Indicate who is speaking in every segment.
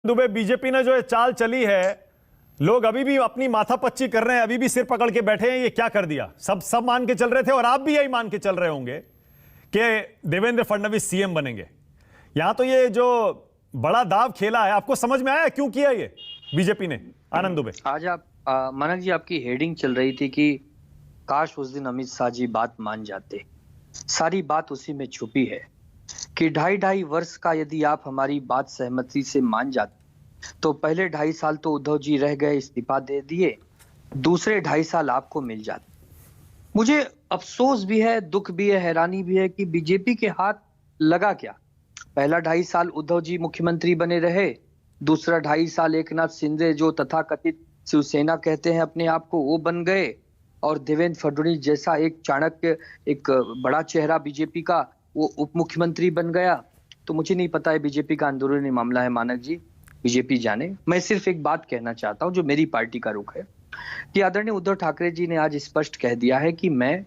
Speaker 1: Dubey, BJP ने जो ये चाल चली है, लोग अभी भी अपनी माथापच्ची कर रहे हैं, अभी भी सिर पकड़ के बैठे हैं। ये क्या कर दिया? सब मान के चल रहे थे और आप भी यही मान के चल रहे होंगे कि देवेंद्र फडणवीस सीएम बनेंगे। यहां तो ये जो बड़ा दाव खेला है, आपको समझ में आया क्यों किया ये बीजेपी ने? आनंद दुबे,
Speaker 2: आज आप मानक जी, आपकी हेडिंग चल रही थी कि काश उस दिन अमित शाह जी बात मान जाते। सारी बात उसी में छुपी है कि 2.5 वर्ष का यदि आप हमारी बात सहमति से मान जाते तो पहले 2.5 साल तो उद्धव जी रह गए, इस्तीफा दे दिए, दूसरे 2.5 साल आपको मिल जाते। मुझे अफसोस भी है, दुख भी है, हैरानी भी है कि बीजेपी के हाथ लगा क्या। पहला 2.5 साल उद्धव जी मुख्यमंत्री बने रहे, दूसरा 2.5 साल एकनाथ शिंदे जो तथाकथित शिवसेना कहते हैं अपने आप को, वो बन गए, और देवेंद्र फडणवीस जैसा एक चाणक्य, एक बड़ा चेहरा बीजेपी का, वो उप मुख्यमंत्री बन गया। तो मुझे नहीं पता है, बीजेपी का अंदरूनी मामला है मानक जी, बीजेपी जाने। मैं सिर्फ एक बात कहना चाहता हूं जो मेरी पार्टी का रुख है कि आदरणीय उद्धव ठाकरे जी ने आज स्पष्ट कह दिया है कि मैं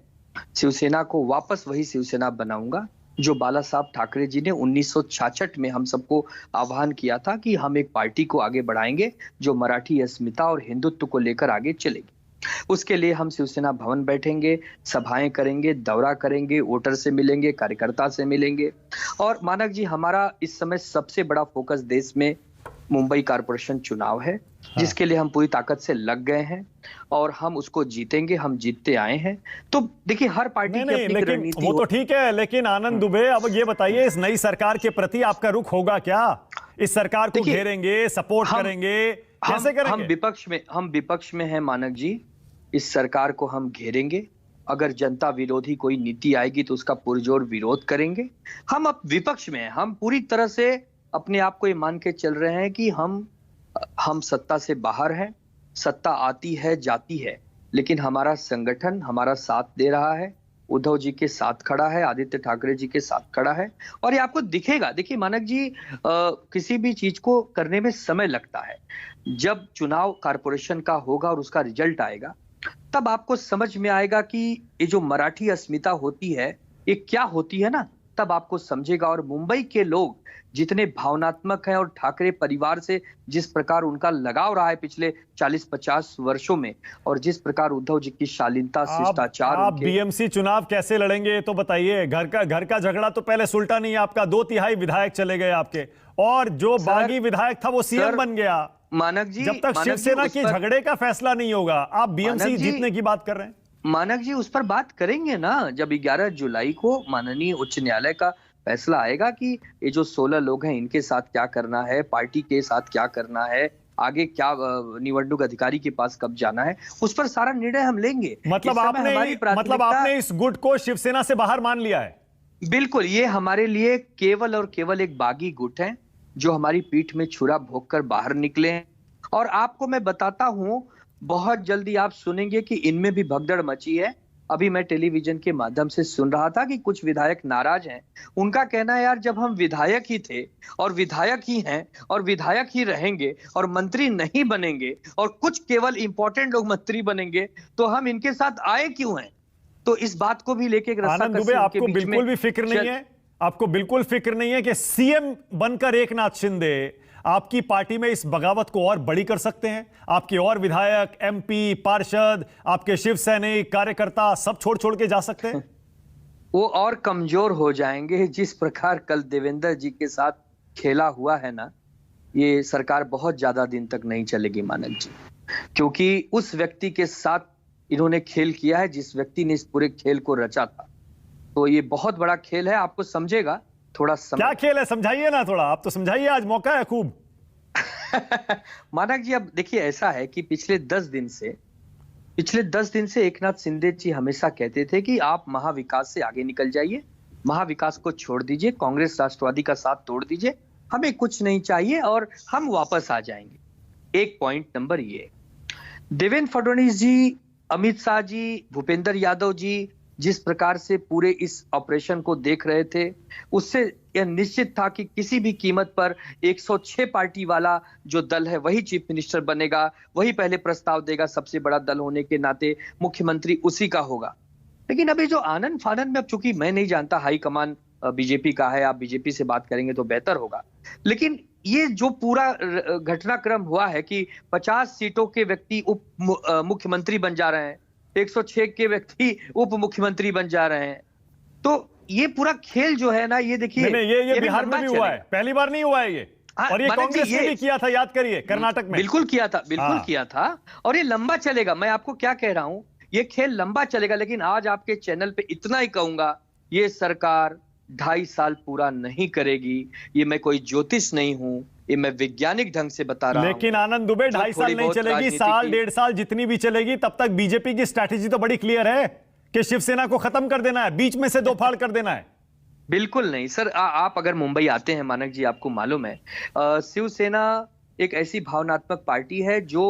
Speaker 2: शिवसेना को वापस वही शिवसेना बनाऊंगा जो बाला साहब ठाकरे जी ने 1966 में हम सबको आह्वान किया था कि हम एक पार्टी को आगे बढ़ाएंगे जो मराठी अस्मिता और हिंदुत्व को लेकर आगे चलेगी। उसके लिए हम शिवसेना भवन बैठेंगे, सभाएं करेंगे, दौरा करेंगे, वोटर से मिलेंगे, कार्यकर्ता से मिलेंगे। और मानक जी, हमारा इस समय सबसे बड़ा फोकस देश में मुंबई कारपोरेशन चुनाव है, जिसके लिए हम पूरी ताकत से लग गए हैं और हम उसको जीतेंगे, हम जीतते आए हैं। तो देखिए, हर पार्टी की अपनी रणनीति,
Speaker 1: वो तो ठीक है, लेकिन आनंद दुबे, अब ये बताइए, इस नई सरकार के प्रति आपका रुख होगा क्या? इस सरकार को घेरेंगे, सपोर्ट करेंगे, कैसे करेंगे?
Speaker 2: हम विपक्ष में हैं मानक जी, इस सरकार को हम घेरेंगे। अगर जनता विरोधी कोई नीति आएगी तो उसका पुरजोर विरोध करेंगे। हम अब विपक्ष में हैं, हम पूरी तरह से अपने आप को ये मान के चल रहे हैं कि हम सत्ता से बाहर हैं, सत्ता आती है जाती है, लेकिन हमारा संगठन हमारा साथ दे रहा है, उद्धव जी के साथ खड़ा है, आदित्य ठाकरे जी के साथ खड़ा है, और ये आपको दिखेगा। देखिए मानक जी, किसी भी चीज को करने में समय लगता है। जब चुनाव कारपोरेशन का होगा और उसका रिजल्ट आएगा, तब आपको समझ में आएगा कि ये जो मराठी अस्मिता होती है ये क्या होती है ना, तब आपको समझेगा। और मुंबई के लोग जितने भावनात्मक हैं और ठाकरे परिवार से जिस प्रकार उनका लगाव रहा है पिछले 40-50 वर्षों में, और जिस प्रकार उद्धव जी की शालीनता, शिष्टाचार,
Speaker 1: आप बीएमसी चुनाव कैसे लड़ेंगे तो बताइए। घर का झगड़ा तो पहले सुलटा नहीं, आपका 2/3 विधायक चले गए आपके, और जो बागी विधायक था वो सीएम बन गया।
Speaker 2: मानक जी,
Speaker 1: जब तक शिवसेना के झगड़े का फैसला नहीं होगा, आप बीएमसी जीतने की बात कर रहे हैं।
Speaker 2: मानक जी, उस पर बात करेंगे ना जब 11 जुलाई को माननीय उच्च न्यायालय का फैसला आएगा कि ये जो 16 लोग हैं इनके साथ क्या करना है, पार्टी के साथ क्या करना है, आगे क्या निवडणूक अधिकारी के पास कब जाना है, उस पर सारा निर्णय हम लेंगे।
Speaker 1: मतलब आपने इस गुट को शिवसेना से बाहर मान लिया है?
Speaker 2: बिल्कुल, ये हमारे लिए केवल और केवल एक बागी गुट है जो हमारी पीठ में छुरा भोंककर बाहर निकले हैं। और आपको मैं बताता हूं, बहुत जल्दी आप सुनेंगे कि इनमें भी भगदड़ मची है। अभी मैं टेलीविजन के माध्यम से सुन रहा था कि कुछ विधायक नाराज हैं। उनका कहना है, यार जब हम विधायक ही थे और विधायक ही हैं और विधायक ही रहेंगे और मंत्री नहीं बनेंगे और कुछ केवल इंपॉर्टेंट लोग मंत्री बनेंगे, तो हम इनके साथ आए क्यों हैं? तो इस बात को भी लेके
Speaker 1: आनंद दुबे, आपको बिल्कुल भी फिक्र नहीं है? आपको बिल्कुल फिक्र नहीं है कि सीएम बनकर एकनाथ शिंदे आपकी पार्टी में इस बगावत को और बड़ी कर सकते हैं? आपके और विधायक, एमपी, पार्षद, आपके शिव सैनिक, कार्यकर्ता सब छोड़ के जा सकते हैं?
Speaker 2: वो और कमजोर हो जाएंगे। जिस प्रकार कल देवेंद्र जी के साथ खेला हुआ है ना, ये सरकार बहुत ज्यादा दिन तक नहीं चलेगी मानक जी, क्योंकि उस व्यक्ति के साथ इन्होंने खेल किया है जिस व्यक्ति ने इस पूरे खेल को रचा था। तो ये बहुत बड़ा खेल है, आपको समझेगा थोड़ा समय।
Speaker 1: क्या खेल है, समझाइए ना थोड़ा, आप तो समझाइए, आज मौका है खूब।
Speaker 2: मानक जी, अब देखिए, ऐसा है कि पिछले 10 दिन से एकनाथ शिंदे जी हमेशा कहते थे कि आप महाविकास से आगे निकल जाइए, महाविकास को छोड़ दीजिए, कांग्रेस राष्ट्रवादी का साथ तोड़ दीजिए, हमें कुछ नहीं चाहिए और हम वापस आ जाएंगे। एक पॉइंट नंबर ये, देवेंद्र फडणवीस जी, अमित शाह जी, भूपेंद्र यादव जी जिस प्रकार से पूरे इस ऑपरेशन को देख रहे थे, उससे यह निश्चित था कि किसी भी कीमत पर 106 पार्टी वाला जो दल है वही चीफ मिनिस्टर बनेगा, वही पहले प्रस्ताव देगा, सबसे बड़ा दल होने के नाते मुख्यमंत्री उसी का होगा। लेकिन अभी जो आनंद फानन में, अब चूंकि मैं नहीं जानता हाईकमान बीजेपी का है, आप बीजेपी से बात करेंगे तो बेहतर होगा, लेकिन ये जो पूरा घटनाक्रम हुआ है कि 50 सीटों के व्यक्ति मुख्यमंत्री बन जा रहे हैं, 106 के व्यक्ति उप मुख्यमंत्री बन जा रहे हैं, तो ये पूरा खेल जो है ना, ये देखिए
Speaker 1: नहीं, ये बिहार में भी हुआ है, पहली बार नहीं हुआ है ये। और ये कांग्रेस ने भी किया था, याद करिए, कर्नाटक में
Speaker 2: बिल्कुल किया था, बिल्कुल किया था। और ये लंबा चलेगा, मैं आपको क्या कह रहा हूं, ये खेल लंबा चलेगा। लेकिन आज आपके चैनल पे इतना ही कहूंगा, ये सरकार 2.5 साल पूरा नहीं करेगी। ये मैं कोई ज्योतिष नहीं हूं, ये मैं वैज्ञानिक ढंग से बता रहा हूं।
Speaker 1: लेकिन आनंद दुबे 2.5 साल नहीं चलेगी, साल 1.5 साल जितनी भी चलेगी, तब तक बीजेपी की स्ट्रैटेजी तो बड़ी क्लियर है कि शिवसेना को खत्म कर देना है, बीच में से दो फाड़ कर देना है।
Speaker 2: बिल्कुल नहीं सर, आप अगर मुंबई आते हैं मानक जी, आपको मालूम है शिवसेना एक ऐसी भावनात्मक पार्टी है जो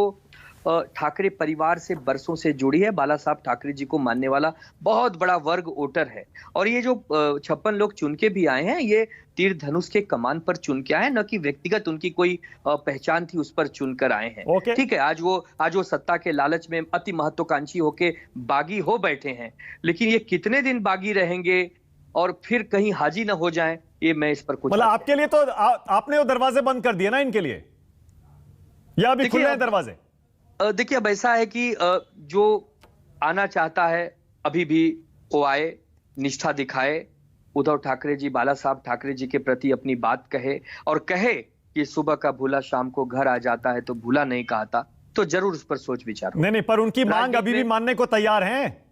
Speaker 2: ठाकरे परिवार से बरसों से जुड़ी है। बाला साहब ठाकरे जी को मानने वाला बहुत बड़ा वर्ग वोटर है। और ये जो 56 लोग चुन के भी आए हैं, ये तीर धनुष के कमान पर चुन के आए, न कि व्यक्तिगत उनकी कोई पहचान थी उस पर चुनकर आए हैं। ठीक है, आज वो सत्ता के लालच में अति महत्वाकांक्षी होके बागी हो बैठे हैं, लेकिन ये कितने दिन बागी रहेंगे और फिर कहीं हाजी ना हो जाएं, ये मैं इस पर कुछ
Speaker 1: मतलब आपके लिए तो आपने वो दरवाजे बंद कर दिए ना इनके लिए, या अभी खुले हैं दरवाजे?
Speaker 2: देखिए, अब ऐसा है कि जो आना चाहता है अभी भी वो आए, निष्ठा दिखाए, उद्धव ठाकरे जी, बाला साहब ठाकरे जी के प्रति अपनी बात कहे, और कहे कि सुबह का भूला शाम को घर आ जाता है, तो भूला नहीं कहता, तो जरूर उस पर सोच विचार हो।
Speaker 1: नहीं, पर उनकी मांग अभी भी मानने को तैयार हैं।